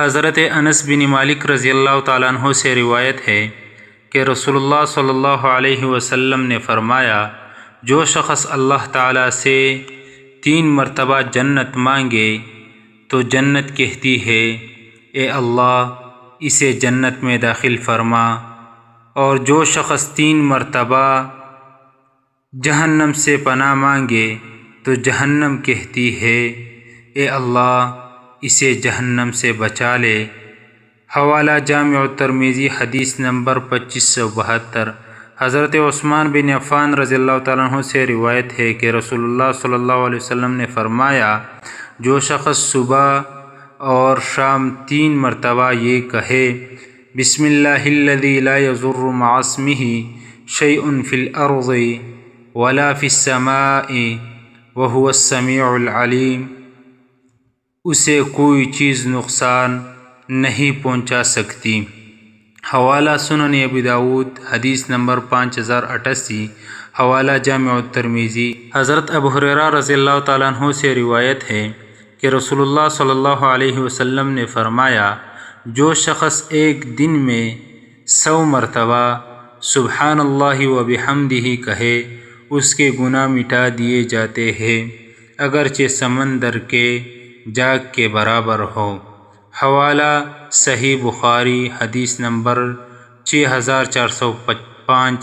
حضرت انس بن مالک رضی اللہ تعالیٰ عنہ سے روایت ہے کہ رسول اللہ صلی اللہ علیہ وسلم نے فرمایا، جو شخص اللہ تعالیٰ سے 3 مرتبہ جنت مانگے تو جنت کہتی ہے، اے اللہ اسے جنت میں داخل فرما، اور جو شخص 3 مرتبہ جہنم سے پناہ مانگے تو جہنم کہتی ہے، اے اللہ اسے جہنم سے بچا لے۔ حوالہ جامع الترمذی حدیث نمبر 2572۔ حضرت عثمان بن عفان رضی اللہ تعالیٰ عنہ سے روایت ہے کہ رسول اللہ صلی اللہ علیہ وسلم نے فرمایا، جو شخص صبح اور شام 3 مرتبہ یہ کہے، بسم اللہ الذی لا یضر مع اسمہ شیء فی الارض ولا فی السماء وہو السمیع العلیم، اسے کوئی چیز نقصان نہیں پہنچا سکتی۔ حوالہ سنن ابی داؤد حدیث نمبر 5088۔ حوالہ جامع الترمذی۔ حضرت ابو ہریرہ رضی اللہ تعالیٰ عنہ سے روایت ہے کہ رسول اللہ صلی اللہ علیہ وسلم نے فرمایا، جو شخص ایک دن میں 100 مرتبہ سبحان اللہ و بحمدہ کہے، اس کے گناہ مٹا دیے جاتے ہیں، اگرچہ سمندر کے جاگ کے برابر ہو۔ حوالہ صحیح بخاری حدیث نمبر 6405۔